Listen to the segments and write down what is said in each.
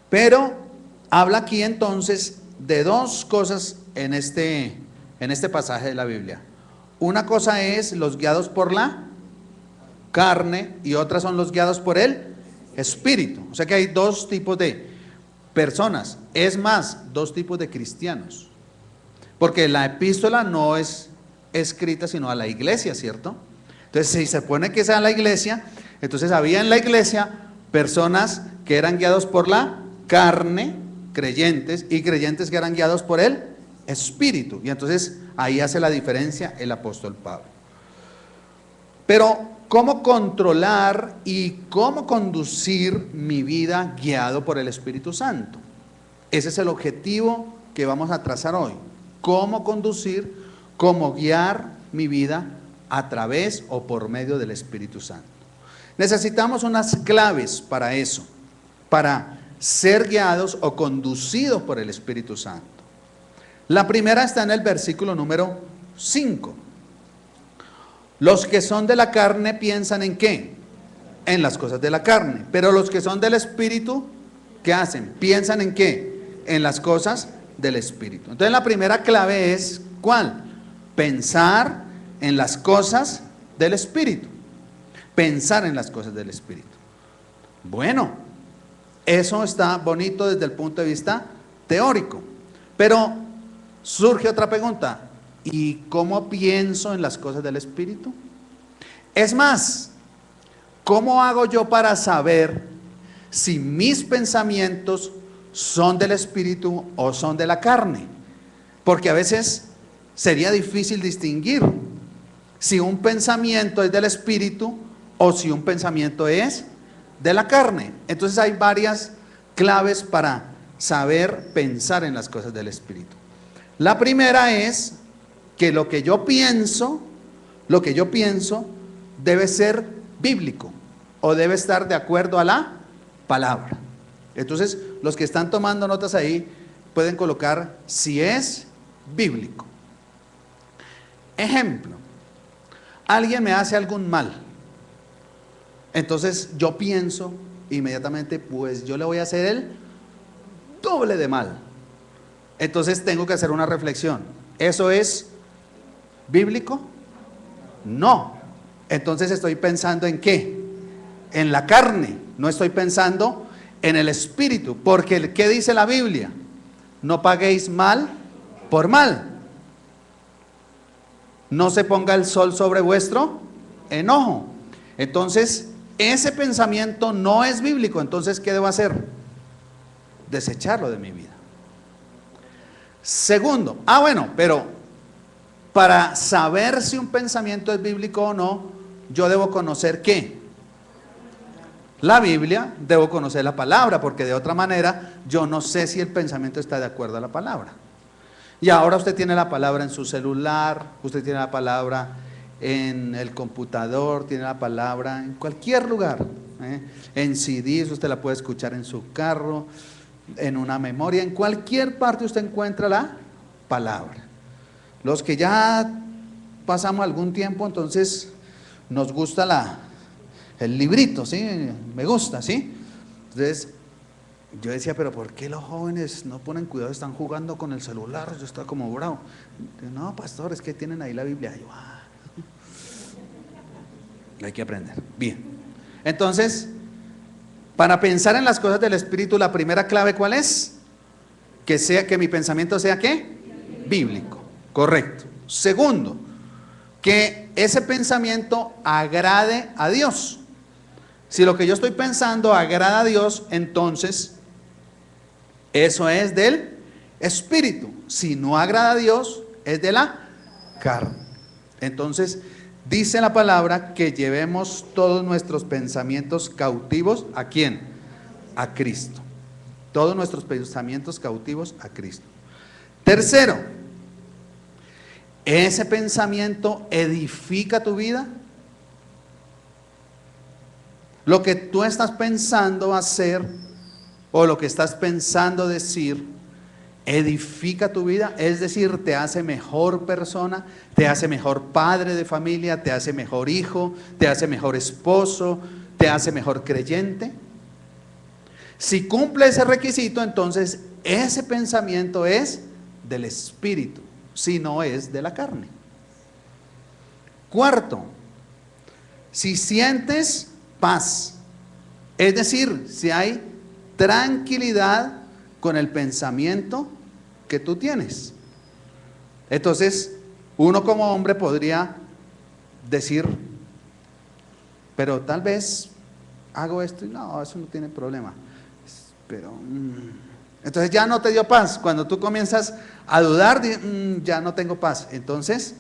Pero habla aquí entonces de dos cosas en este pasaje de la Biblia. Una cosa es los guiados por la carne y otras son los guiados por el espíritu. O sea que hay dos tipos de personas, es más, dos tipos de cristianos. Porque la epístola no es escrita sino a la iglesia, ¿cierto? Entonces, si se pone que sea la iglesia, entonces había en la iglesia personas que eran guiados por la carne, creyentes, y creyentes que eran guiados por el espíritu. Y entonces ahí hace la diferencia el apóstol Pablo. Pero, ¿cómo controlar y cómo conducir mi vida guiado por el Espíritu Santo? Ese es el objetivo que vamos a trazar hoy. Cómo conducir, cómo guiar mi vida a través o por medio del Espíritu Santo. Necesitamos unas claves para eso, para ser guiados o conducidos por el Espíritu Santo. La primera está en el versículo número 5. Los que son de la carne piensan ¿en qué? En las cosas de la carne. Pero los que son del Espíritu, ¿qué hacen? ¿Piensan en qué? En las cosas del Espíritu. Entonces la primera clave es, ¿cuál? Pensar en las cosas del Espíritu. Pensar en las cosas del Espíritu. Bueno, eso está bonito desde el punto de vista teórico. Pero surge otra pregunta. ¿Y cómo pienso en las cosas del Espíritu? Es más, ¿cómo hago yo para saber si mis pensamientos son del Espíritu o son de la carne? Porque a veces sería difícil distinguir si un pensamiento es del Espíritu o si un pensamiento es de la carne. Entonces hay varias claves para saber pensar en las cosas del Espíritu. La primera es que lo que yo pienso debe ser bíblico o debe estar de acuerdo a la palabra. Entonces, los que están tomando notas ahí pueden colocar si es bíblico. Ejemplo, alguien me hace algún mal. Entonces, yo pienso inmediatamente, pues yo le voy a hacer el doble de mal. Entonces, tengo que hacer una reflexión. ¿Eso es bíblico? No. Entonces estoy pensando ¿en qué? En la carne. No estoy pensando en el Espíritu. Porque ¿qué dice la Biblia? No paguéis mal por mal. No se ponga el sol sobre vuestro enojo. Entonces, ese pensamiento no es bíblico. Entonces, ¿qué debo hacer? Desecharlo de mi vida. Segundo, bueno, pero para saber si un pensamiento es bíblico o no, yo debo conocer ¿qué? La Biblia, debo conocer la palabra, porque de otra manera yo no sé si el pensamiento está de acuerdo a la palabra. Y ahora usted tiene la palabra en su celular, usted tiene la palabra en el computador, tiene la palabra en cualquier lugar, en CDs, usted la puede escuchar en su carro, en una memoria, en cualquier parte usted encuentra la palabra. Los que ya pasamos algún tiempo, entonces nos gusta el librito, ¿sí? Me gusta, ¿sí? Entonces, yo decía, pero ¿por qué los jóvenes no ponen cuidado? Están jugando con el celular, yo estaba como bravo. No, pastor, es que tienen ahí la Biblia. Yo, hay que aprender. Bien. Entonces, para pensar en las cosas del Espíritu, la primera clave, ¿cuál es? Que mi pensamiento sea, ¿qué? Bíblico. Correcto. Segundo, que ese pensamiento agrade a Dios. Si lo que yo estoy pensando agrada a Dios, entonces eso es del Espíritu. Si no agrada a Dios, es de la carne. Entonces, dice la palabra que llevemos todos nuestros pensamientos cautivos, ¿a quién? A Cristo. Todos nuestros pensamientos cautivos a Cristo. Tercero, ¿ese pensamiento edifica tu vida? Lo que tú estás pensando hacer o lo que estás pensando decir, ¿edifica tu vida? Es decir, ¿te hace mejor persona? ¿Te hace mejor padre de familia? ¿Te hace mejor hijo? ¿Te hace mejor esposo? ¿Te hace mejor creyente? Si cumple ese requisito, entonces ese pensamiento es del espíritu, si no es de la carne. Cuarto, si sientes paz, es decir, si hay tranquilidad con el pensamiento que tú tienes. Entonces, uno como hombre podría decir, pero tal vez hago esto y no, eso no tiene problema. Pero, entonces ya no te dio paz. Cuando tú comienzas a dudar, ya no tengo paz. Entonces,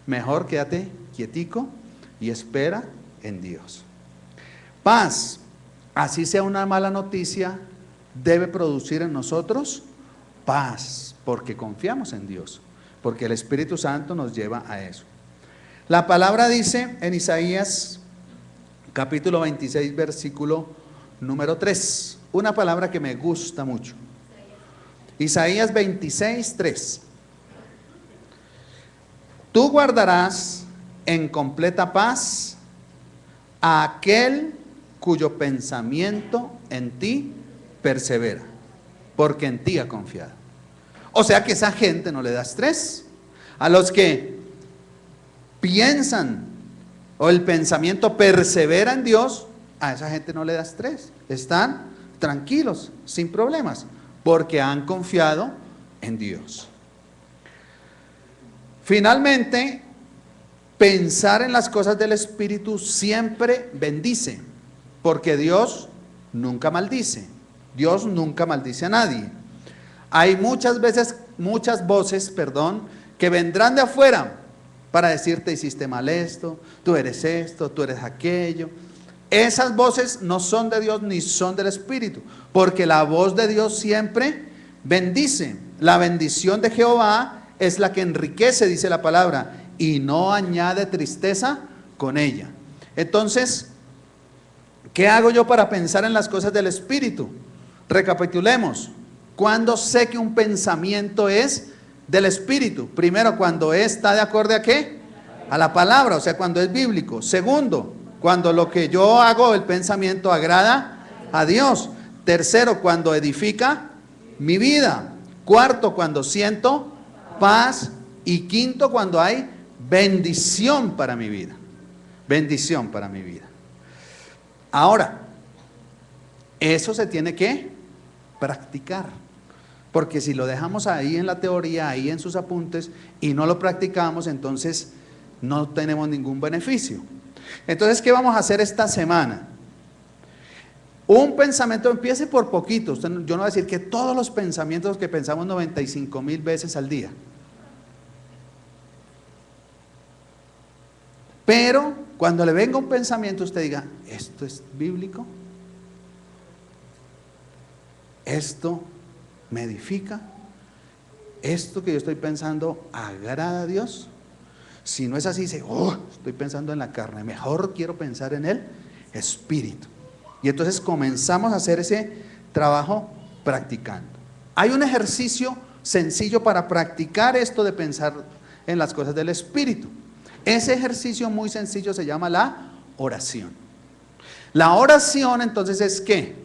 mejor quédate quietico y espera en Dios. Paz, así sea una mala noticia, debe producir en nosotros paz, porque confiamos en Dios, porque el Espíritu Santo nos lleva a eso. La palabra dice en Isaías capítulo 26, versículo número 3, una palabra que me gusta mucho. Isaías 26, 3. Tú guardarás en completa paz a aquel cuyo pensamiento en ti persevera, porque en ti ha confiado. O sea que esa gente no le da estrés. A los que piensan o el pensamiento persevera en Dios, a esa gente no le da estrés. Están tranquilos, sin problemas, porque han confiado en Dios. Finalmente, pensar en las cosas del Espíritu siempre bendice, porque Dios nunca maldice. Dios nunca maldice a nadie. Hay muchas veces, muchas voces, que vendrán de afuera para decirte hiciste mal esto, tú eres aquello. Esas voces no son de Dios ni son del Espíritu, porque la voz de Dios siempre bendice. La bendición de Jehová es la que enriquece, dice la palabra, y no añade tristeza con ella. Entonces, ¿qué hago yo para pensar en las cosas del Espíritu? Recapitulemos. ¿Cuándo sé que un pensamiento es del Espíritu? Primero, cuando está de acuerdo a ¿qué? A la palabra, o sea, cuando es bíblico. Segundo, cuando lo que yo hago, el pensamiento, agrada a Dios. Tercero, cuando edifica mi vida. Cuarto, cuando siento paz. Y quinto, cuando hay bendición para mi vida. Bendición para mi vida. Ahora, eso se tiene que practicar. Porque si lo dejamos ahí en la teoría, ahí en sus apuntes, y no lo practicamos, entonces no tenemos ningún beneficio. Entonces, ¿qué vamos a hacer esta semana? Un pensamiento, empiece por poquito. Yo no voy a decir que todos los pensamientos que pensamos 95,000 veces al día. Pero cuando le venga un pensamiento, usted diga, ¿esto es bíblico? ¿Esto me edifica? ¿Esto que yo estoy pensando agrada a Dios? Si no es así, dice, estoy pensando en la carne, mejor quiero pensar en el Espíritu. Y entonces comenzamos a hacer ese trabajo practicando. Hay un ejercicio sencillo para practicar esto de pensar en las cosas del Espíritu. Ese ejercicio muy sencillo se llama la oración. La oración entonces es ¿qué?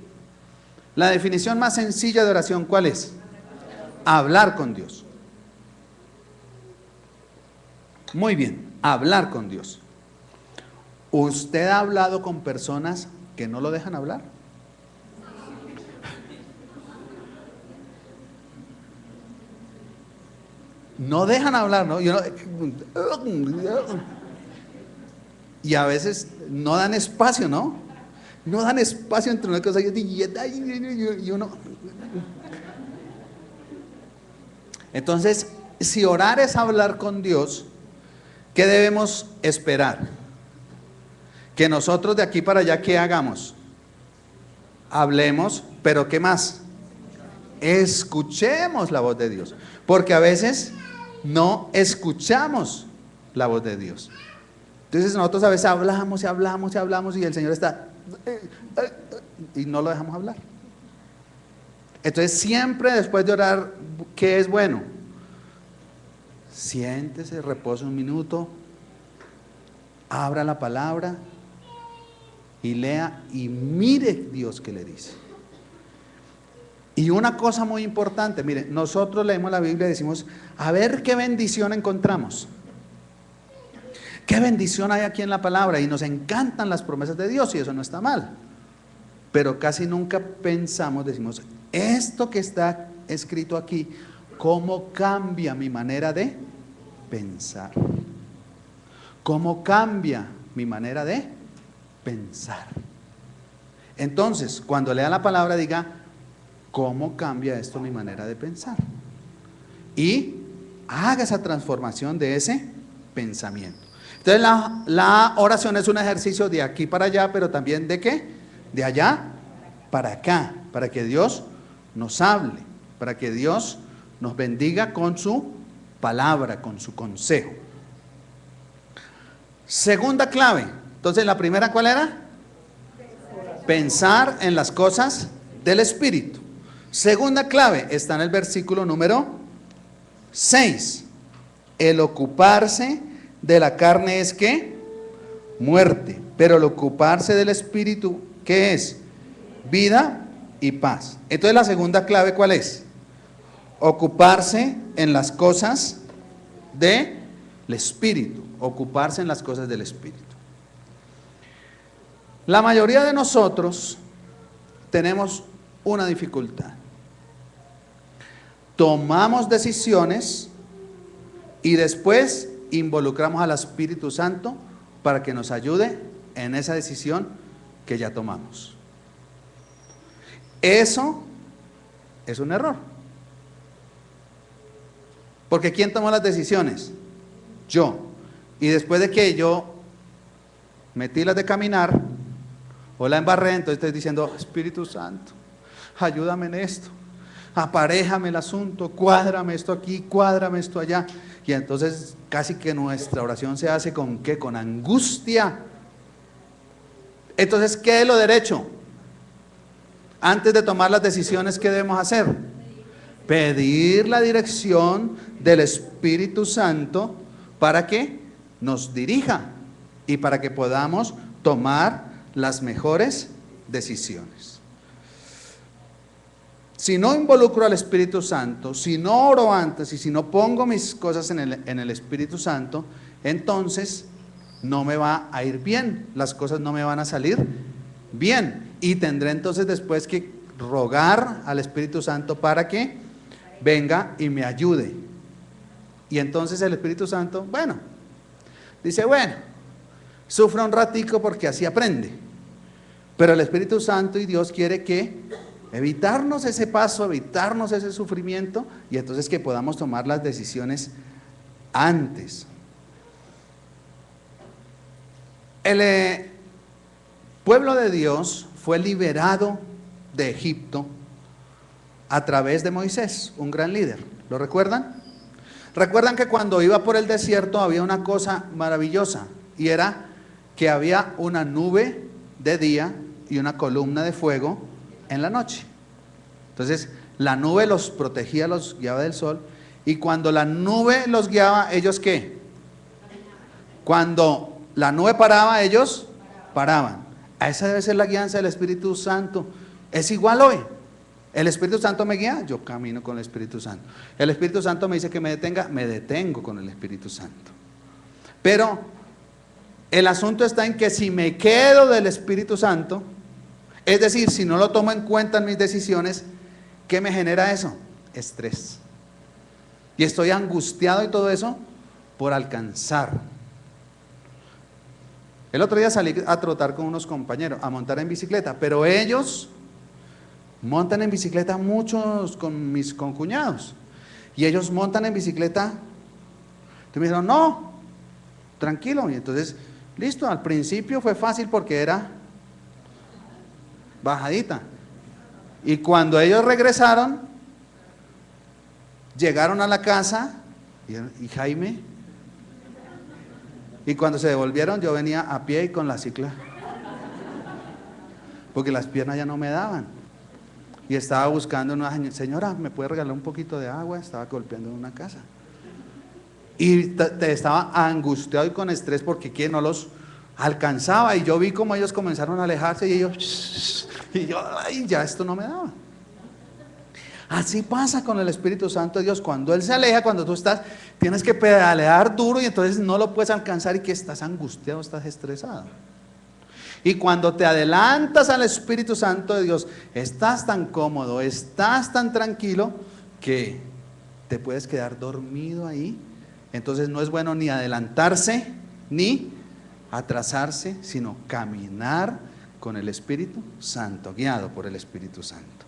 La definición más sencilla de oración, ¿cuál es? Hablar con Dios. Muy bien, hablar con Dios. ¿Usted ha hablado con personas que no lo dejan hablar? No dejan hablar, ¿no? Y a veces no dan espacio, ¿no? No dan espacio entre una cosa y uno. Entonces, si orar es hablar con Dios, ¿qué debemos esperar? Que nosotros de aquí para allá, ¿qué hagamos? Hablemos, pero ¿qué más? Escuchemos la voz de Dios. Porque a veces no escuchamos la voz de Dios. Entonces nosotros a veces hablamos y hablamos y hablamos y el Señor está y no lo dejamos hablar. Entonces siempre después de orar, ¿qué es bueno? Siéntese, repose un minuto, abra la palabra y lea y mire Dios qué le dice. Y una cosa muy importante, mire, nosotros leemos la Biblia y decimos, a ver qué bendición encontramos. Qué bendición hay aquí en la palabra, y nos encantan las promesas de Dios y eso no está mal. Pero casi nunca pensamos, decimos, esto que está escrito aquí, ¿cómo cambia mi manera de pensar? ¿Cómo cambia mi manera de pensar? Entonces, cuando lea la palabra, diga, ¿cómo cambia esto mi manera de pensar? Y haga esa transformación de ese pensamiento. Entonces, la oración es un ejercicio de aquí para allá, pero también ¿de qué? De allá para acá, para que Dios nos hable, para que Dios nos bendiga con su palabra, con su consejo. Segunda clave. Entonces, la primera, ¿cuál era? Pensar en las cosas del Espíritu. Segunda clave está en el versículo número 6. El ocuparse de la carne es ¿qué? Muerte. Pero el ocuparse del Espíritu, ¿qué es? Vida y paz. Entonces la segunda clave, ¿cuál es? Ocuparse en las cosas del Espíritu. Ocuparse en las cosas del Espíritu. La mayoría de nosotros tenemos una dificultad. Tomamos decisiones y después involucramos al Espíritu Santo para que nos ayude en esa decisión que ya tomamos. Eso es un error. Porque ¿quién tomó las decisiones? Yo. Y después de que yo metí las de caminar o la embarré, entonces estoy diciendo, Espíritu Santo, ayúdame en esto, aparéjame el asunto, cuádrame esto aquí, cuádrame esto allá. Y entonces casi que nuestra oración se hace ¿con qué? Con angustia. Entonces, ¿qué es lo derecho? Antes de tomar las decisiones, ¿qué debemos hacer? Pedir la dirección del Espíritu Santo para que nos dirija y para que podamos tomar las mejores decisiones. Si no involucro al Espíritu Santo, si no oro antes y si no pongo mis cosas en el Espíritu Santo, entonces no me va a ir bien, las cosas no me van a salir bien y tendré entonces después que rogar al Espíritu Santo para que venga y me ayude. Y entonces el Espíritu Santo, dice, sufra un ratico porque así aprende. Pero el Espíritu Santo y Dios quiere que evitarnos ese paso, evitarnos ese sufrimiento y entonces que podamos tomar las decisiones antes. El pueblo de Dios fue liberado de Egipto a través de Moisés, un gran líder. ¿Lo recuerdan? Recuerdan que cuando iba por el desierto había una cosa maravillosa y era que había una nube de día y una columna de fuego en la noche. Entonces la nube los protegía, los guiaba del sol, y cuando la nube los guiaba, ¿ellos qué? Cuando la nube paraba, ellos paraban. Esa debe ser la guianza del Espíritu Santo. Es igual hoy. El Espíritu Santo me guía, yo camino con el Espíritu Santo. El Espíritu Santo me dice que me detenga, me detengo con el Espíritu Santo. Pero el asunto está en que si me quedo del Espíritu Santo, es decir, si no lo tomo en cuenta en mis decisiones, ¿qué me genera eso? Estrés. Y estoy angustiado y todo eso por alcanzar. El otro día salí a trotar con unos compañeros, a montar en bicicleta, pero ellos montan en bicicleta muchos con mis concuñados. Y ellos montan en bicicleta. Entonces me dijeron, no, tranquilo. Y entonces, listo, al principio fue fácil porque era bajadita. Y cuando ellos regresaron, llegaron a la casa, y Jaime, y cuando se devolvieron yo venía a pie y con la cicla, porque las piernas ya no me daban. Y estaba buscando una señora, ¿me puede regalar un poquito de agua? Estaba golpeando en una casa. Y estaba angustiado y con estrés porque ¿quién no los alcanzaba? Y yo vi cómo ellos comenzaron a alejarse y ellos, y yo, ay, ya esto no me daba. Así pasa con el Espíritu Santo de Dios. Cuando Él se aleja, cuando tú tienes que pedalear duro y entonces no lo puedes alcanzar y que estás angustiado, estás estresado. Y cuando te adelantas al Espíritu Santo de Dios, estás tan cómodo, estás tan tranquilo que te puedes quedar dormido ahí. Entonces no es bueno ni adelantarse ni atrasarse, sino caminar con el Espíritu Santo, guiado por el Espíritu Santo.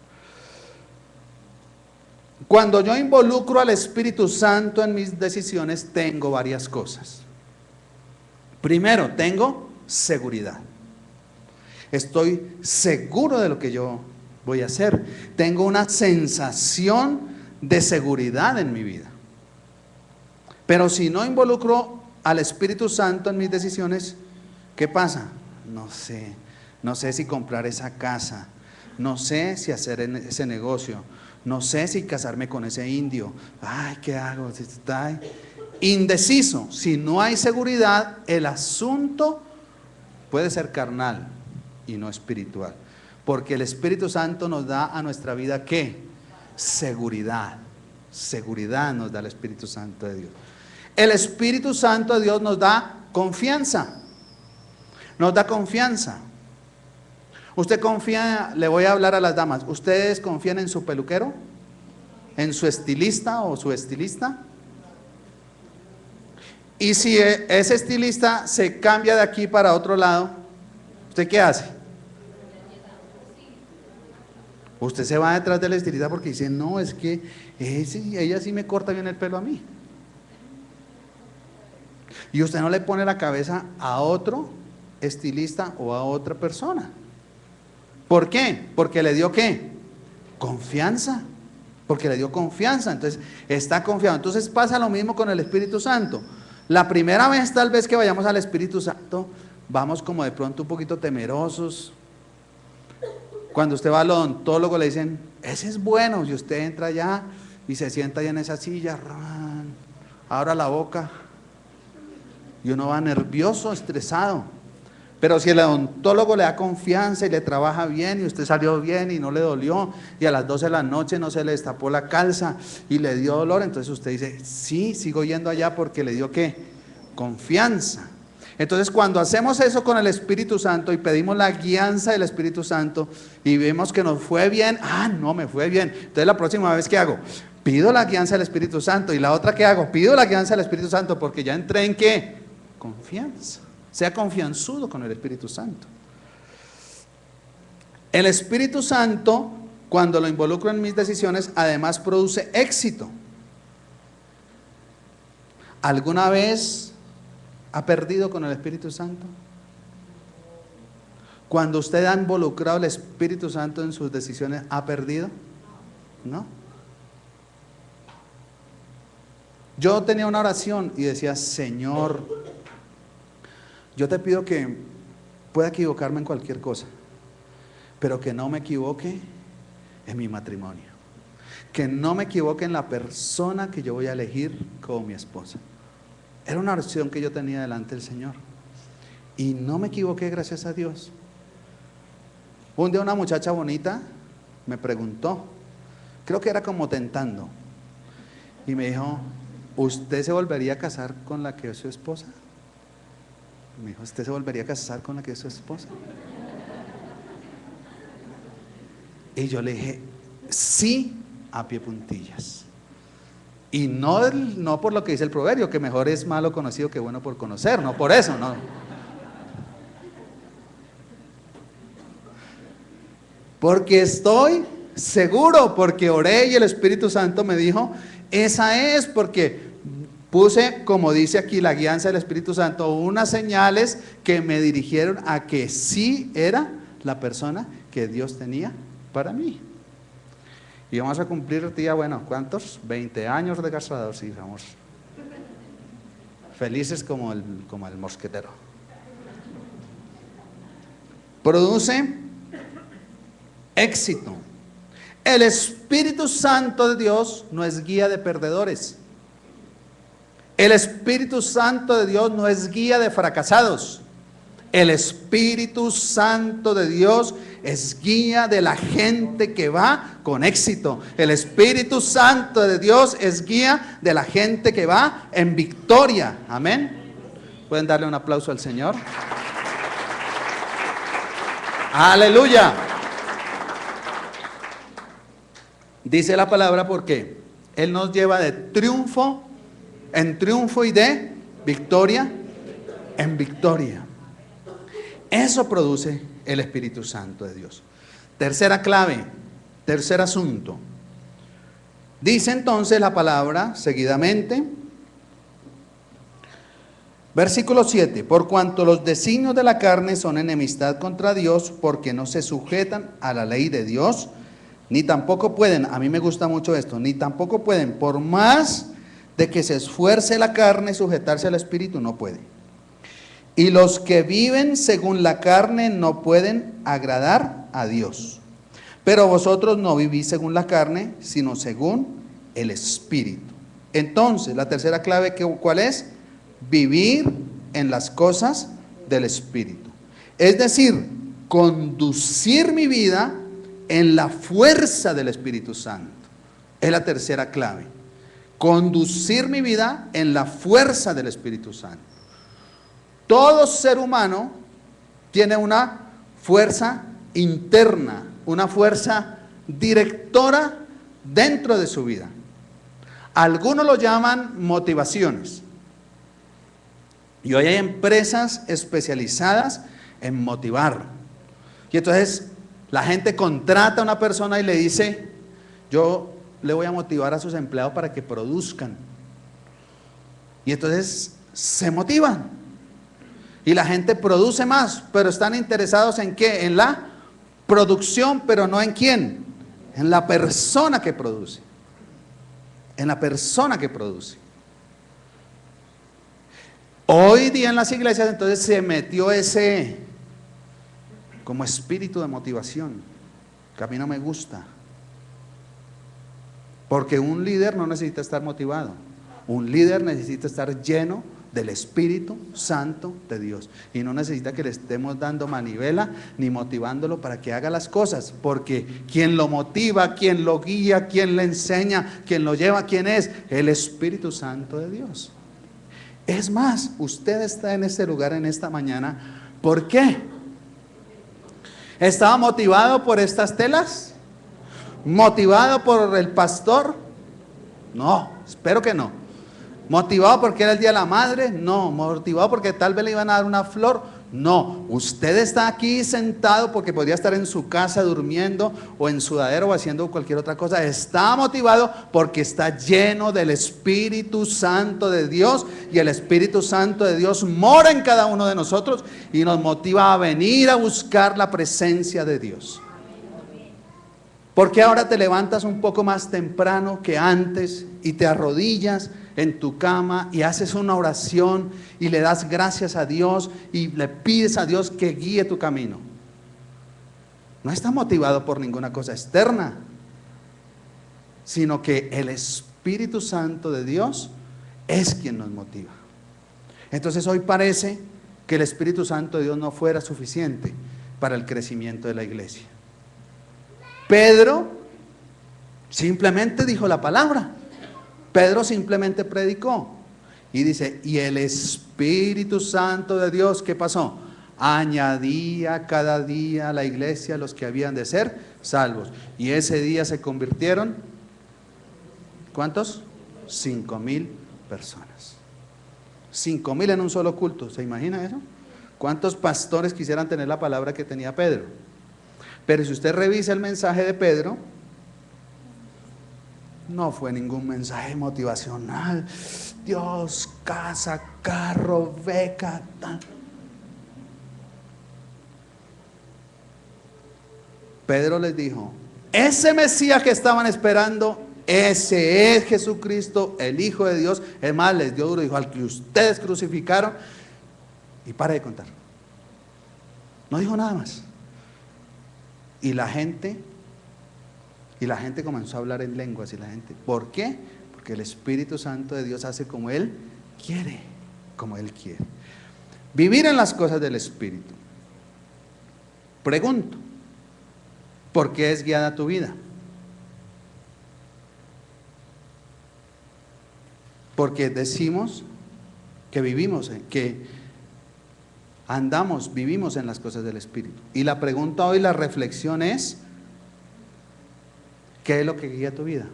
Cuando yo involucro al Espíritu Santo en mis decisiones, tengo varias cosas. Primero, tengo seguridad. Estoy seguro de lo que yo voy a hacer. Tengo una sensación de seguridad en mi vida. Pero si no involucro al Espíritu Santo en mis decisiones, ¿qué pasa? No sé si comprar esa casa, no sé si hacer ese negocio, no sé si casarme con ese indio. Ay, ¿qué hago? Está indeciso. Si no hay seguridad, el asunto puede ser carnal y no espiritual. Porque el Espíritu Santo nos da a nuestra vida, ¿qué? Seguridad. Seguridad nos da el Espíritu Santo de Dios. El Espíritu Santo de Dios nos da confianza. Nos da confianza. Usted confía, le voy a hablar a las damas, ¿ustedes confían en su peluquero? ¿En su estilista o su estilista? Y si ese estilista se cambia de aquí para otro lado, ¿usted qué hace? Usted se va detrás del estilista porque dice, no, es que ella sí me corta bien el pelo a mí. Y usted no le pone la cabeza a otro estilista o a otra persona. ¿Por qué? Porque le dio ¿qué? Confianza. Porque le dio confianza, entonces está confiado. Entonces pasa lo mismo con el Espíritu Santo. La primera vez tal vez que vayamos al Espíritu Santo, vamos como de pronto un poquito temerosos. Cuando usted va al odontólogo le dicen, ese es bueno, y usted entra allá y se sienta ahí en esa silla, abra la boca, y uno va nervioso, estresado. Pero si el odontólogo le da confianza y le trabaja bien y usted salió bien y no le dolió y a las 12 de la noche no se le destapó la calza y le dio dolor, entonces usted dice, sí, sigo yendo allá porque le dio ¿qué? Confianza. Entonces cuando hacemos eso con el Espíritu Santo y pedimos la guianza del Espíritu Santo y vemos que nos fue bien, no me fue bien, entonces la próxima vez ¿qué hago? Pido la guianza del Espíritu Santo. Y la otra ¿qué hago? Pido la guianza del Espíritu Santo porque ya entré en ¿qué? Confianza. Sea confianzudo con el Espíritu Santo. El Espíritu Santo, cuando lo involucro en mis decisiones, además produce éxito. ¿Alguna vez ha perdido con el Espíritu Santo? Cuando usted ha involucrado el Espíritu Santo en sus decisiones, ¿ha perdido? ¿No? Yo tenía una oración y decía, Señor, yo te pido que pueda equivocarme en cualquier cosa, pero que no me equivoque en mi matrimonio, que no me equivoque en la persona que yo voy a elegir como mi esposa. Era una oración que yo tenía delante del Señor y no me equivoqué, gracias a Dios. Un día una muchacha bonita me preguntó, creo que era como tentando, y me dijo, ¿usted se volvería a casar con la que es su esposa? Me dijo, ¿usted se volvería a casar con la que es su esposa? Y yo le dije, sí, a pie puntillas. Y no por lo que dice el proverbio, que mejor es malo conocido que bueno por conocer, no por eso, no. Porque estoy seguro, porque oré y el Espíritu Santo me dijo, esa es, porque puse, como dice aquí la guianza del Espíritu Santo, unas señales que me dirigieron a que sí era la persona que Dios tenía para mí. Y vamos a cumplir, tía, bueno, ¿cuántos? 20 años de casados, sí, vamos. Felices como el mosquetero. Produce éxito. El Espíritu Santo de Dios no es guía de perdedores. El Espíritu Santo de Dios no es guía de fracasados. El Espíritu Santo de Dios es guía de la gente que va con éxito. El Espíritu Santo de Dios es guía de la gente que va en victoria. Amén. ¿Pueden darle un aplauso al Señor? Aleluya. Dice la palabra porque Él nos lleva de triunfo en triunfo y de victoria en victoria. Eso produce el Espíritu Santo de Dios. Tercera clave, tercer asunto. Dice entonces la palabra seguidamente, versículo 7, por cuanto los designios de la carne son enemistad contra Dios, porque no se sujetan a la ley de Dios, ni tampoco pueden, a mí me gusta mucho esto, ni tampoco pueden, por más de que se esfuerce la carne, sujetarse al Espíritu, no puede. Y los que viven según la carne no pueden agradar a Dios. Pero vosotros no vivís según la carne, sino según el Espíritu. Entonces, la tercera clave, ¿cuál es? Vivir en las cosas del Espíritu. Es decir, conducir mi vida en la fuerza del Espíritu Santo. Es la tercera clave. Conducir mi vida en la fuerza del Espíritu Santo. Todo ser humano tiene una fuerza interna, una fuerza directora dentro de su vida. Algunos lo llaman motivaciones. Y hoy hay empresas especializadas en motivar. Y entonces la gente contrata a una persona y le dice, yo le voy a motivar a sus empleados para que produzcan. Y entonces se motivan. Y la gente produce más, pero están interesados ¿en qué? En la producción, pero no en quién. En la persona que produce. En la persona que produce. Hoy día en las iglesias entonces se metió ese como espíritu de motivación, que a mí no me gusta. Porque un líder no necesita estar motivado. Un líder necesita estar lleno del Espíritu Santo de Dios. Y no necesita que le estemos dando manivela ni motivándolo para que haga las cosas. Porque quien lo motiva, quien lo guía, quien le enseña, quien lo lleva, ¿quién es? El Espíritu Santo de Dios. Es más, usted está en este lugar en esta mañana. ¿Por qué? ¿Estaba motivado por estas telas? ¿Motivado por el pastor? No, espero que no. ¿Motivado porque era el día de la madre? No. ¿Motivado porque tal vez le iban a dar una flor? No. Usted está aquí sentado porque podría estar en su casa durmiendo o en sudadero o haciendo cualquier otra cosa. Está motivado porque está lleno del Espíritu Santo de Dios, y el Espíritu Santo de Dios mora en cada uno de nosotros y nos motiva a venir a buscar la presencia de Dios. ¿Por qué ahora te levantas un poco más temprano que antes y te arrodillas en tu cama y haces una oración y le das gracias a Dios y le pides a Dios que guíe tu camino? No está motivado por ninguna cosa externa, sino que el Espíritu Santo de Dios es quien nos motiva. Entonces hoy parece que el Espíritu Santo de Dios no fuera suficiente para el crecimiento de la iglesia. Pedro simplemente dijo la palabra. Pedro simplemente predicó. Y dice, y el Espíritu Santo de Dios, ¿qué pasó? Añadía cada día a la iglesia los que habían de ser salvos. Y ese día se convirtieron, ¿cuántos? 5,000 personas. 5,000 en un solo culto. ¿Se imagina eso? ¿Cuántos pastores quisieran tener la palabra que tenía Pedro? Pero si usted revisa el mensaje de Pedro, no fue ningún mensaje motivacional. Dios, casa, carro, beca, tal. Pedro les dijo, ese Mesías que estaban esperando, ese es Jesucristo, el Hijo de Dios. Es más, les dio duro, dijo, al que ustedes crucificaron. Y para de contar. No dijo nada más. Y la gente comenzó a hablar en lenguas. Y la gente, ¿por qué? Porque el Espíritu Santo de Dios hace como Él quiere, como Él quiere. Vivir en las cosas del Espíritu. Pregunto, ¿por qué es guiada tu vida? Porque decimos que vivimos, que andamos, vivimos en las cosas del Espíritu. Y la pregunta hoy, la reflexión es, ¿qué es lo que guía tu vida?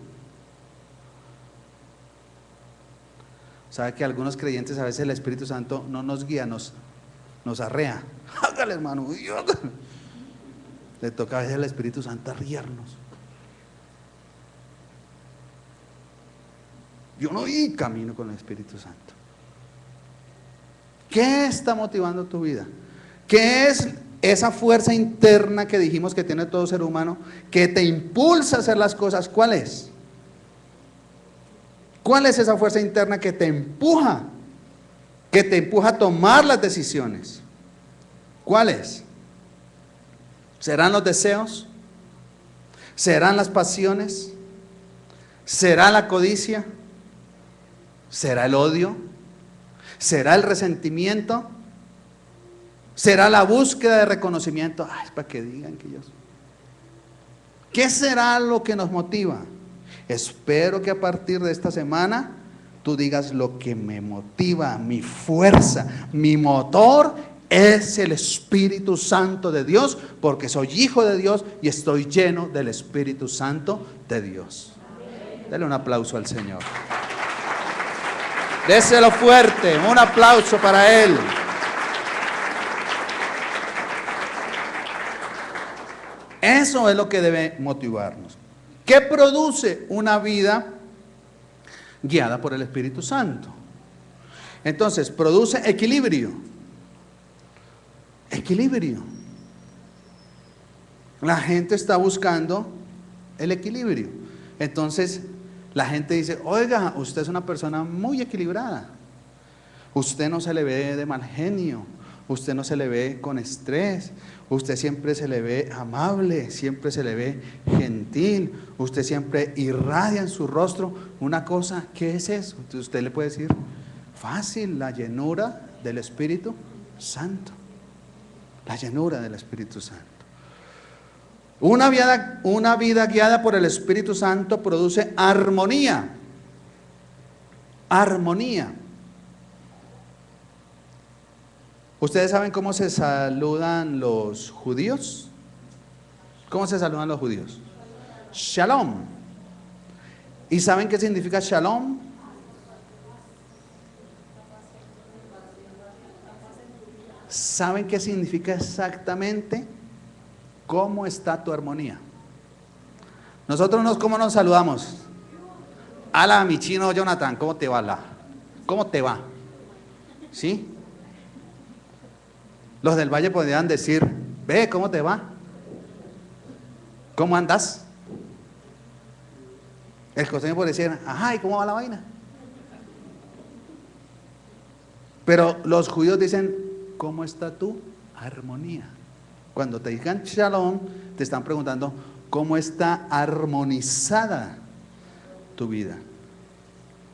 ¿Sabe que algunos creyentes a veces el Espíritu Santo no nos guía, nos arrea? Hágale, hermano. Le toca a veces al Espíritu Santo arriarnos. Yo no camino con el Espíritu Santo. ¿Qué está motivando tu vida? ¿Qué es esa fuerza interna que dijimos que tiene todo ser humano que te impulsa a hacer las cosas? ¿Cuál es? ¿Cuál es esa fuerza interna que te empuja? Que te empuja a tomar las decisiones. ¿Cuál es? ¿Serán los deseos? ¿Serán las pasiones? ¿Será la codicia? ¿Será el odio? ¿Será el resentimiento? ¿Será la búsqueda de reconocimiento? Ay, es para que digan que yo soy. ¿Qué será lo que nos motiva? Espero que a partir de esta semana tú digas: lo que me motiva, mi fuerza, mi motor es el Espíritu Santo de Dios, porque soy hijo de Dios y estoy lleno del Espíritu Santo de Dios. Dale un aplauso al Señor. Déselo fuerte, un aplauso para Él. Eso es lo que debe motivarnos. ¿Qué produce una vida guiada por el Espíritu Santo? Entonces, produce equilibrio. Equilibrio. La gente está buscando el equilibrio. Entonces, la gente dice: oiga, usted es una persona muy equilibrada. Usted no se le ve de mal genio. Usted no se le ve con estrés. Usted siempre se le ve amable, siempre se le ve gentil. Usted siempre irradia en su rostro una cosa. ¿Qué es eso? Entonces usted le puede decir: fácil, la llenura del Espíritu Santo. La llenura del Espíritu Santo. Una vida guiada por el Espíritu Santo produce armonía. Armonía. ¿Ustedes saben cómo se saludan los judíos? ¿Cómo se saludan los judíos? Shalom. ¿Y saben qué significa shalom? ¿Saben qué significa exactamente? ¿Cómo está tu armonía? Nosotros ¿cómo nos saludamos? Hola, mi chino Jonathan, ¿cómo te va? ¿Cómo te va? ¿Sí? Los del valle podrían decir: ve, ¿cómo te va? ¿Cómo andas? El costeño podría decir: ajá, ¿y cómo va la vaina? Pero los judíos dicen: ¿cómo está tu armonía? Cuando te digan shalom, te están preguntando: ¿cómo está armonizada tu vida?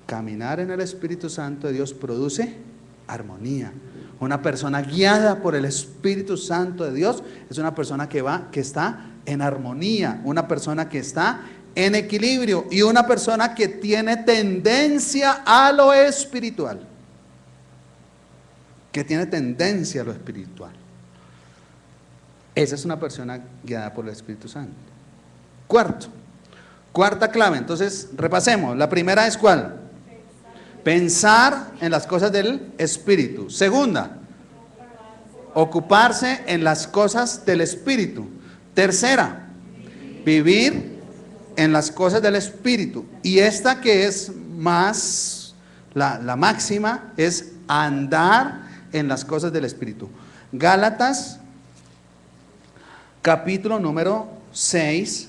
Caminar en el Espíritu Santo de Dios produce armonía. Una persona guiada por el Espíritu Santo de Dios es una persona que está en armonía, una persona que está en equilibrio y una persona que tiene tendencia a lo espiritual. Que tiene tendencia a lo espiritual. Esa es una persona guiada por el Espíritu Santo. Cuarta clave. Entonces, repasemos. La primera es ¿cuál? Pensar en las cosas del Espíritu. Segunda, ocuparse en las cosas del Espíritu. Tercera, vivir en las cosas del Espíritu. Y esta que es más, la máxima, es andar en las cosas del Espíritu. Gálatas, capítulo número 6,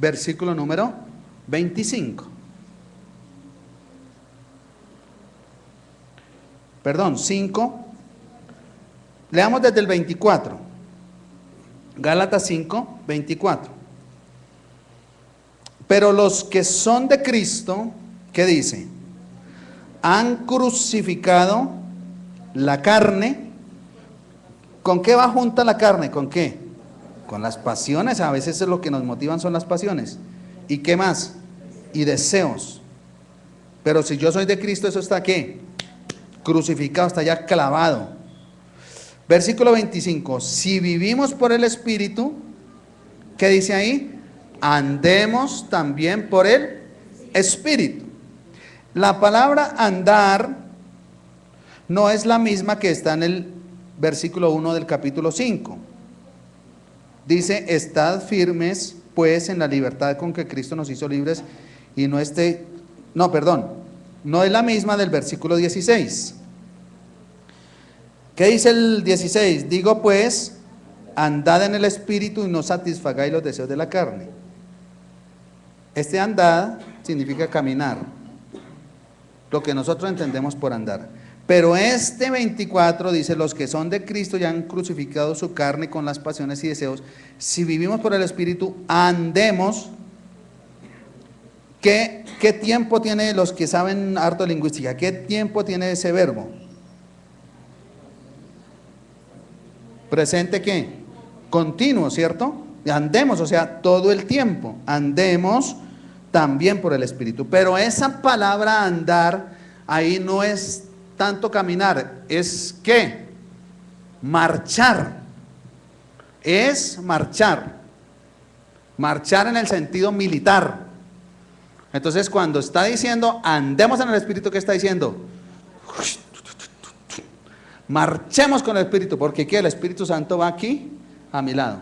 versículo número 25. Perdón, 5. Leamos desde el 24. Gálatas 5, 24. Pero los que son de Cristo, ¿qué dice? Han crucificado la carne ¿Con qué va junta la carne? ¿Con qué? Con las pasiones. A veces es lo que nos motivan son las pasiones. ¿Y qué más? Y deseos. Pero si yo soy de Cristo, eso está ¿qué? Crucificado, está ya clavado. Versículo 25. Si vivimos por el Espíritu, ¿qué dice ahí? Andemos también por el Espíritu. La palabra andar no es la misma que está en el versículo 1 del capítulo 5. Dice, estad firmes pues en la libertad con que Cristo nos hizo libres y no no es la misma del versículo 16. ¿Qué dice el 16? Digo pues, andad en el Espíritu y no satisfagáis los deseos de la carne. Este andad significa caminar, lo que nosotros entendemos por andar. Pero este 24 dice, los que son de Cristo ya han crucificado su carne con las pasiones y deseos. Si vivimos por el Espíritu, andemos. ¿Qué tiempo tiene los que saben harto de lingüística? ¿Qué tiempo tiene ese verbo? ¿Presente qué? Continuo, ¿cierto? Andemos, o sea, todo el tiempo. Andemos también por el Espíritu. Pero esa palabra andar, ahí no es tanto caminar, es ¿qué? Marchar. Es marchar. Marchar en el sentido militar. Entonces, cuando está diciendo andemos en el Espíritu, ¿qué está diciendo? Marchemos con el Espíritu, porque ¿qué? El Espíritu Santo va aquí, a mi lado.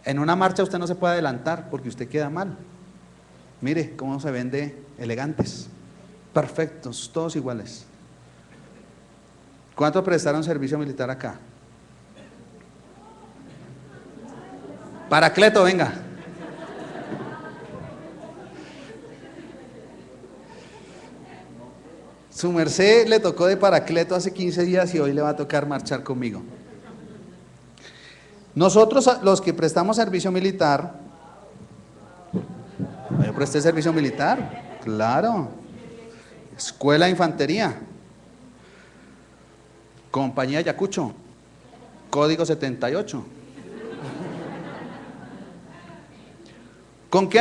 En una marcha usted no se puede adelantar, porque usted queda mal. Mire cómo se ven de elegantes, perfectos, todos iguales. ¿Cuántos prestaron servicio militar acá? Paracleto, venga. Su merced le tocó de Paracleto hace 15 días y hoy le va a tocar marchar conmigo. Nosotros, los que prestamos servicio militar, yo presté servicio militar, claro, escuela de infantería, compañía Ayacucho, código 78. ¿Con qué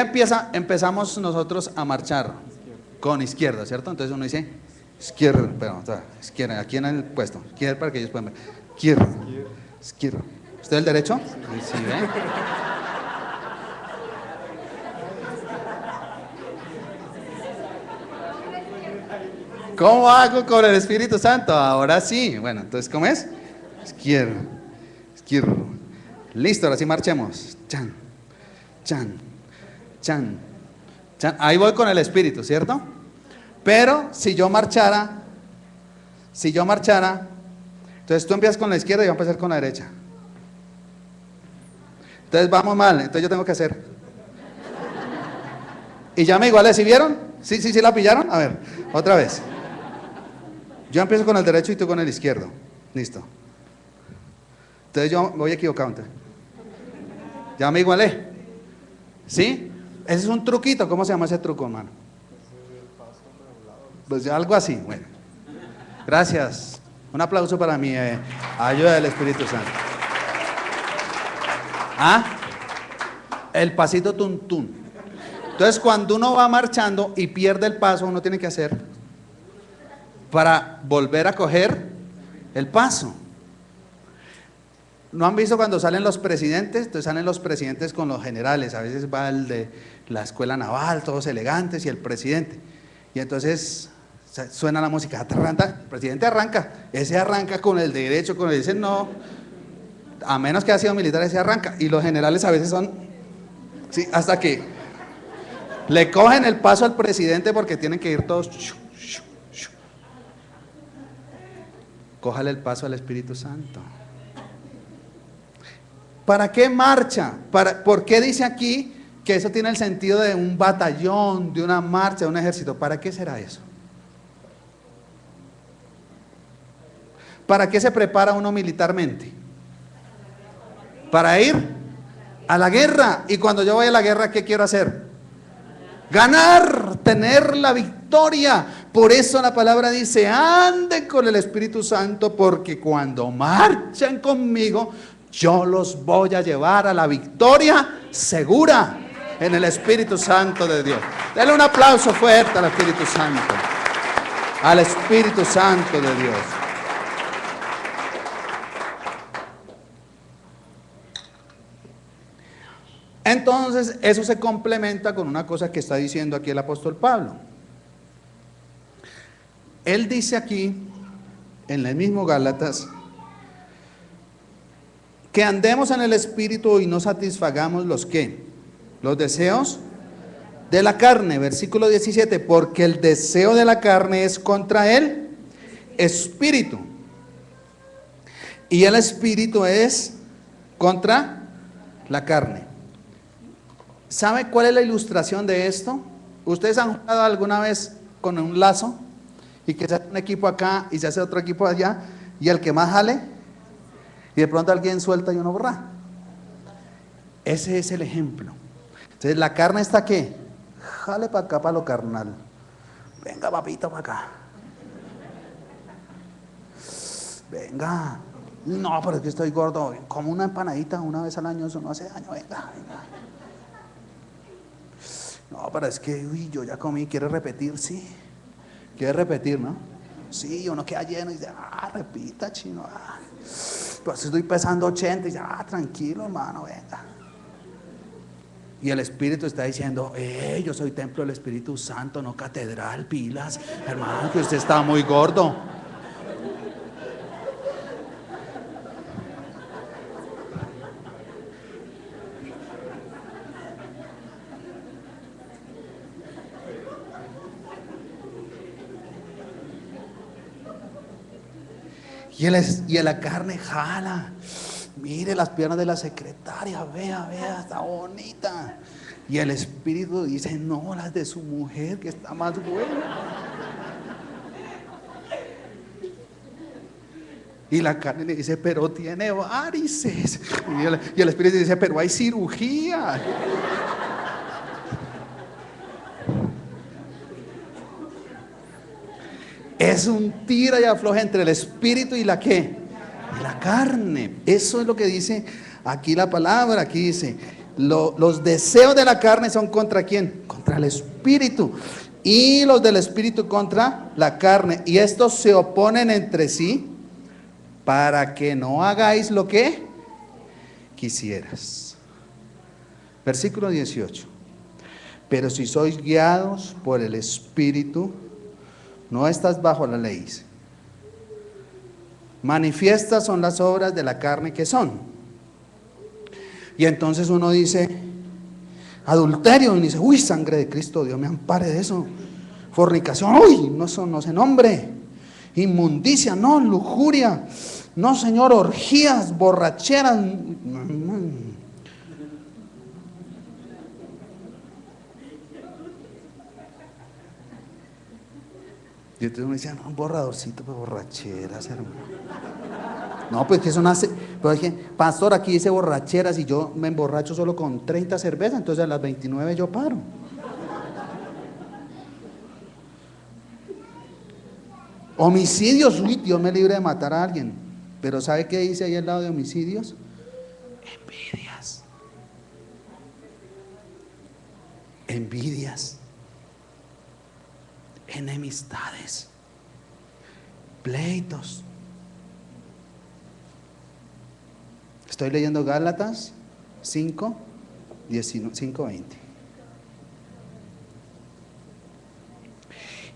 empezamos nosotros a marchar? Con izquierda, ¿cierto? Entonces uno dice izquierda, pero izquierda, aquí en el puesto, izquierda para que ellos puedan ver. Izquierda, izquierda. ¿Usted el derecho? Sí, ¿ve? ¿Cómo hago con el Espíritu Santo? Ahora sí. Bueno, entonces, ¿cómo es? Izquierda, izquierda. Listo, ahora sí marchemos. Chan, chan, chan, chan. Ahí voy con el Espíritu, ¿cierto? Pero si yo marchara, entonces tú empiezas con la izquierda y yo voy a empezar con la derecha. Entonces vamos mal, entonces yo tengo que hacer. Y ya me igualé, ¿sí vieron? ¿Sí la pillaron? A ver, otra vez. Yo empiezo con el derecho y tú con el izquierdo. Listo. Entonces yo voy equivocado. Entonces. Ya me igualé. ¿Sí? Ese es un truquito. ¿Cómo se llama ese truco, hermano? Pues algo así. Bueno. Gracias. Un aplauso para mi ayuda del Espíritu Santo. ¿Ah? El pasito tuntún. Entonces cuando uno va marchando y pierde el paso, uno tiene que hacer para volver a coger el paso. ¿No han visto cuando salen los presidentes? Entonces salen los presidentes con los generales. A veces va el de la escuela naval, todos elegantes, y el presidente. Y entonces suena la música, el presidente arranca. Ese arranca con el derecho, con el dice no. A menos que haya sido militar, ese arranca. Y los generales a veces son, sí, hasta que le cogen el paso al presidente porque tienen que ir todos. Cójale el paso al Espíritu Santo. ¿Para qué marcha? ¿Por qué dice aquí que eso tiene el sentido de un batallón, de una marcha, de un ejército? ¿Para qué será eso? ¿Para qué se prepara uno militarmente? Para ir a la guerra. Y cuando yo voy a la guerra, ¿qué quiero hacer? Ganar, tener la victoria. Por eso la palabra dice, anden con el Espíritu Santo, porque cuando marchan conmigo, yo los voy a llevar a la victoria segura en el Espíritu Santo de Dios. Denle un aplauso fuerte al Espíritu Santo. Al Espíritu Santo de Dios. Entonces, eso se complementa con una cosa que está diciendo aquí el apóstol Pablo. Él dice aquí, en el mismo Gálatas, que andemos en el Espíritu y no satisfagamos los ¿qué? Los deseos de la carne. Versículo 17, porque el deseo de la carne es contra el Espíritu. Y el Espíritu es contra la carne. ¿Sabe cuál es la ilustración de esto? ¿Ustedes han jugado alguna vez con un lazo? Y que se hace un equipo acá y se hace otro equipo allá, y el que más jale, y de pronto alguien suelta y uno borra. Ese es el ejemplo. Entonces la carne está ¿qué? Jale para acá, para lo carnal. Venga, papito, para acá. Venga. No, pero es que estoy gordo. Como una empanadita una vez al año, eso no hace daño. Venga, venga. No, pero es que, uy, yo ya comí, ¿quiere repetir? Sí. ¿Quiere repetir, no? Sí, uno queda lleno y dice, repita, chino. Pues estoy pesando 80 y dice, tranquilo, hermano, venga. Y el Espíritu está diciendo, yo soy templo del Espíritu Santo, no catedral, pilas. Hermano, que usted está muy gordo. Y la carne jala. Mire las piernas de la secretaria, vea, está bonita. Y el Espíritu dice, no, las de su mujer, que está más buena. Y la carne le dice, pero tiene varices. Y el Espíritu dice, pero hay cirugía. Es un tira y afloja entre el Espíritu y la ¿qué? Y la carne. Eso es lo que dice aquí la palabra. Aquí dice, los deseos de la carne son ¿contra quién? Contra el Espíritu. Y los del Espíritu contra la carne. Y estos se oponen entre sí para que no hagáis lo que quisieras. Versículo 18. Pero si sois guiados por el Espíritu, no estás bajo la ley. Manifiestas son las obras de la carne que son. Y entonces uno dice, adulterio, y dice, uy, sangre de Cristo, Dios me ampare de eso. Fornicación, uy, no, eso no se nombre. Inmundicia, no, lujuria, no, Señor, orgías, borracheras. Y entonces uno dice, no, un borradorcito de borracheras, hermano. No, pues que eso nace. Pero dije, pastor, aquí dice borracheras y yo me emborracho solo con 30 cervezas, entonces a las 29 yo paro. Homicidios, uy, Dios me libre de matar a alguien. Pero ¿sabe qué dice ahí al lado de homicidios? Envidias. Envidias. Enemistades, pleitos. Estoy leyendo Gálatas 5, 20.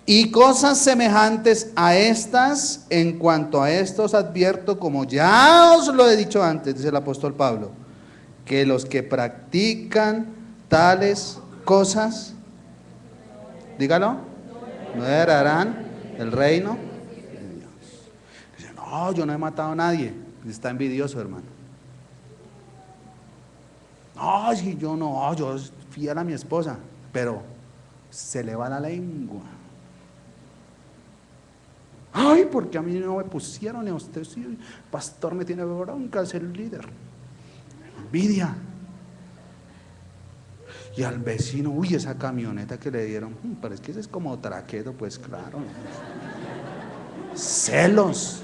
Y cosas semejantes a estas, en cuanto a estos advierto, como ya os lo he dicho antes, dice el apóstol Pablo, que los que practican tales cosas, dígalo, no heredarán el reino de Dios. Dice, no, yo no he matado a nadie. Está envidioso, hermano. No, si yo no, yo fiel a mi esposa, pero se le va la lengua. Ay, porque a mí no me pusieron, y a usted sí, el pastor me tiene bronca, es el líder. Envidia. Y al vecino, uy, esa camioneta que le dieron, parece que ese es como traqueto, pues claro. Celos.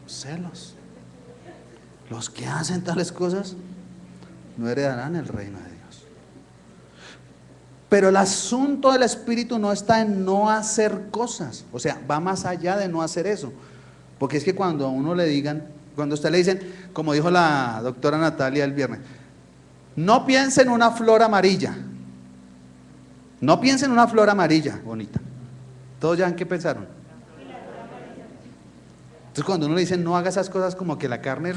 Celos. Los que hacen tales cosas no heredarán el reino de Dios. Pero el asunto del Espíritu no está en no hacer cosas. O sea, va más allá de no hacer eso. Porque es que cuando a uno le digan, cuando a usted le dicen, como dijo la doctora Natalia el viernes, no piense en una flor amarilla. No piense en una flor amarilla, bonita. ¿Todos ya en qué pensaron? Entonces cuando uno le dice no haga esas cosas, como que la carne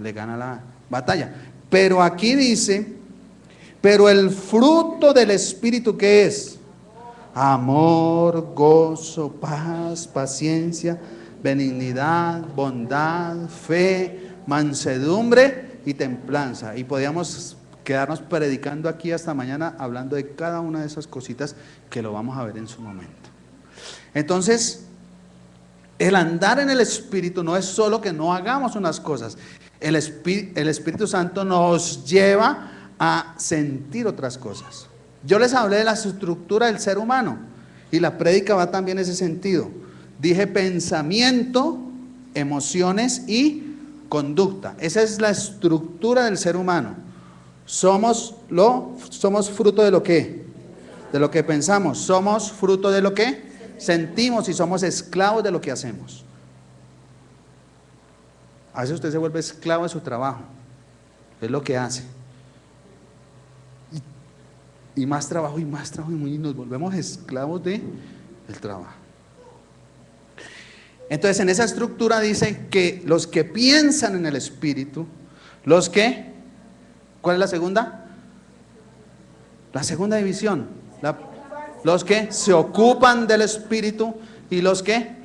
le gana la batalla. Pero aquí dice, pero el fruto del Espíritu, ¿qué es? Amor, gozo, paz, paciencia, benignidad, bondad, fe, mansedumbre y templanza. Y podíamos quedarnos predicando aquí hasta mañana hablando de cada una de esas cositas que lo vamos a ver en su momento. Entonces, el andar en el Espíritu no es solo que no hagamos unas cosas. El Espíritu Santo nos lleva a sentir otras cosas. Yo les hablé de la estructura del ser humano y la prédica va también en ese sentido. Dije pensamiento, emociones y conducta. Esa es la estructura del ser humano. Somos fruto de lo que, de lo que pensamos. Somos fruto de lo que sentimos y somos esclavos de lo que hacemos. A veces usted se vuelve esclavo de su trabajo. Es lo que hace. Y más trabajo y más trabajo y nos volvemos esclavos del trabajo. Entonces en esa estructura dice que los que piensan en el Espíritu, los que, ¿cuál es la segunda? La segunda división, los que se ocupan del Espíritu y los que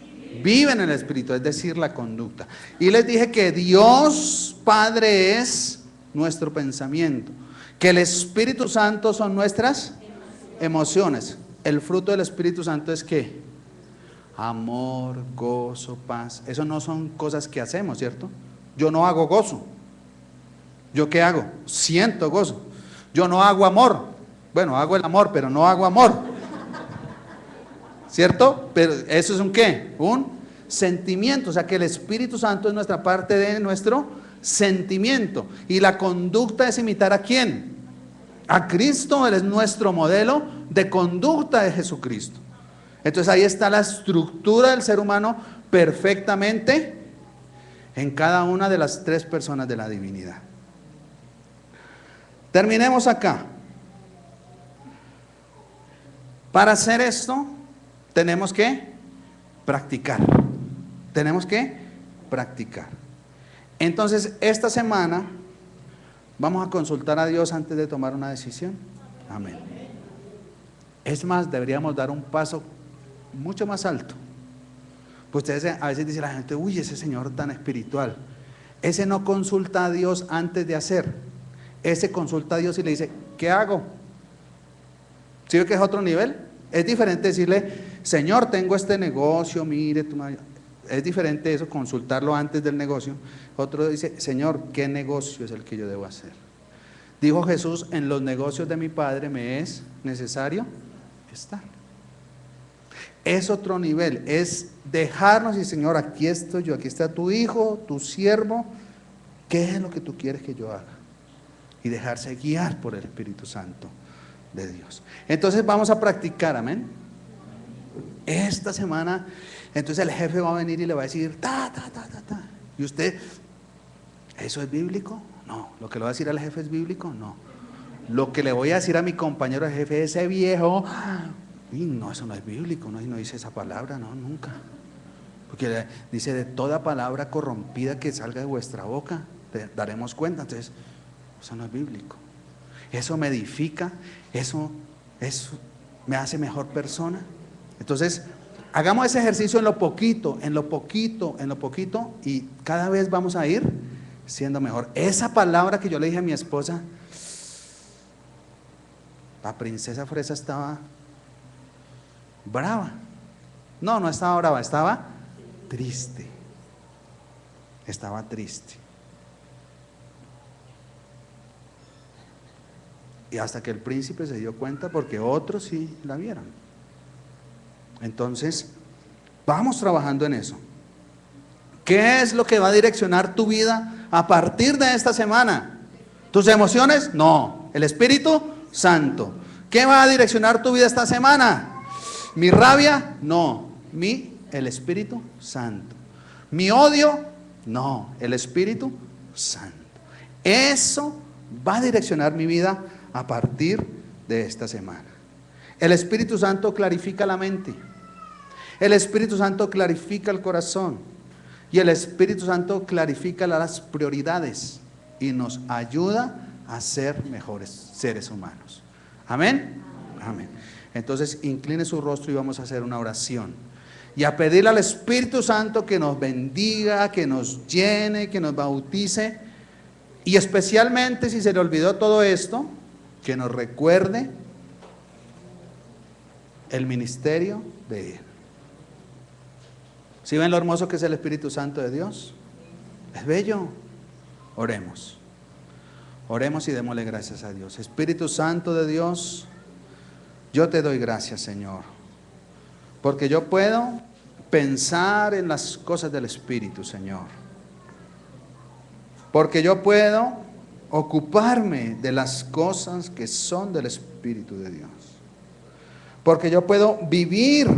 viven en el Espíritu, es decir, la conducta. Y les dije que Dios Padre es nuestro pensamiento, que el Espíritu Santo son nuestras emociones. El fruto del Espíritu Santo es ¿qué? Amor, gozo, paz. Eso no son cosas que hacemos, ¿cierto? Yo no hago gozo. ¿Yo qué hago? Siento gozo. Yo no hago amor. Bueno, hago el amor, pero no hago amor. ¿Cierto? Pero eso es un ¿qué? Un sentimiento. O sea que el Espíritu Santo es nuestra parte de nuestro sentimiento. Y la conducta es imitar ¿a quién? A Cristo. Él es nuestro modelo de conducta de Jesucristo. Entonces ahí está la estructura del ser humano perfectamente en cada una de las tres personas de la divinidad. Terminemos acá. Para hacer esto tenemos que practicar. Tenemos que practicar. Entonces esta semana vamos a consultar a Dios antes de tomar una decisión. Amén. Es más, deberíamos dar un paso mucho más alto. Pues ustedes a veces dice la gente, uy, ese señor tan espiritual. Ese no consulta a Dios antes de hacer. Ese consulta a Dios y le dice, ¿qué hago? ¿Sí ve que es otro nivel? Es diferente decirle, Señor, tengo este negocio, mire, es diferente eso, consultarlo antes del negocio. Otro dice, Señor, ¿qué negocio es el que yo debo hacer? Dijo Jesús, en los negocios de mi Padre me es necesario estar. Es otro nivel, es dejarnos y Señor, aquí estoy yo, aquí está tu hijo, tu siervo, ¿qué es lo que tú quieres que yo haga? Y dejarse guiar por el Espíritu Santo de Dios. Entonces vamos a practicar, amén. Esta semana, entonces el jefe va a venir y le va a decir, ta. Y usted, ¿eso es bíblico? No. ¿Lo que le va a decir al jefe es bíblico? No. Lo que le voy a decir a mi compañero jefe, ese viejo, y no, eso no es bíblico, no dice esa palabra, no, nunca. Porque dice, de toda palabra corrompida que salga de vuestra boca, te daremos cuenta. Entonces, eso no es bíblico. Eso me edifica, eso me hace mejor persona. Entonces, hagamos ese ejercicio en lo poquito, y cada vez vamos a ir siendo mejor. Esa palabra que yo le dije a mi esposa, la princesa Fresa estaba brava. No estaba brava, estaba triste. Estaba triste. Y hasta que el príncipe se dio cuenta, porque otros sí la vieron. Entonces, vamos trabajando en eso. ¿Qué es lo que va a direccionar tu vida a partir de esta semana? ¿Tus emociones? No, el Espíritu Santo. ¿Qué va a direccionar tu vida esta semana? ¿Mi rabia? No, el Espíritu Santo. ¿Mi odio? No, el Espíritu Santo. Eso va a direccionar mi vida a partir de esta semana. El Espíritu Santo clarifica la mente. El Espíritu Santo clarifica el corazón. Y el Espíritu Santo clarifica las prioridades y nos ayuda a ser mejores seres humanos. Amén. Amén. Entonces, incline su rostro y vamos a hacer una oración. Y a pedirle al Espíritu Santo que nos bendiga, que nos llene, que nos bautice. Y especialmente, si se le olvidó todo esto, que nos recuerde el ministerio de Él. ¿Sí ven lo hermoso que es el Espíritu Santo de Dios? Es bello. Oremos. Oremos y démosle gracias a Dios. Espíritu Santo de Dios, yo te doy gracias, Señor, porque yo puedo pensar en las cosas del Espíritu, Señor. Porque yo puedo ocuparme de las cosas que son del Espíritu de Dios. Porque yo puedo vivir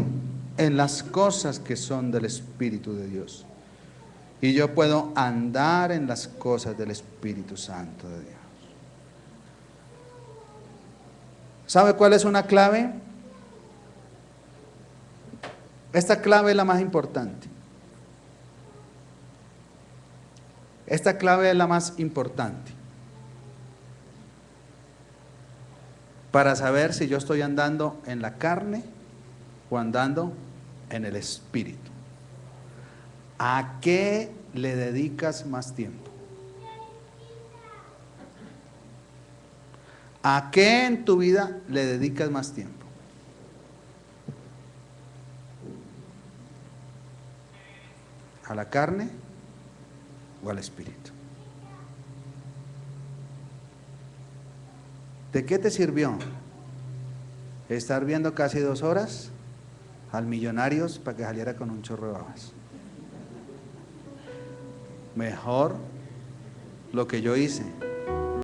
en las cosas que son del Espíritu de Dios. Y yo puedo andar en las cosas del Espíritu Santo de Dios. ¿Sabe cuál es una clave? Esta clave es la más importante. Esta clave es la más importante para saber si yo estoy andando en la carne o andando en el Espíritu. ¿A qué le dedicas más tiempo? ¿A qué en tu vida le dedicas más tiempo? ¿A la carne o al Espíritu? ¿De qué te sirvió estar viendo casi 2 horas al Millonarios para que saliera con un chorro de babas? Mejor lo que yo hice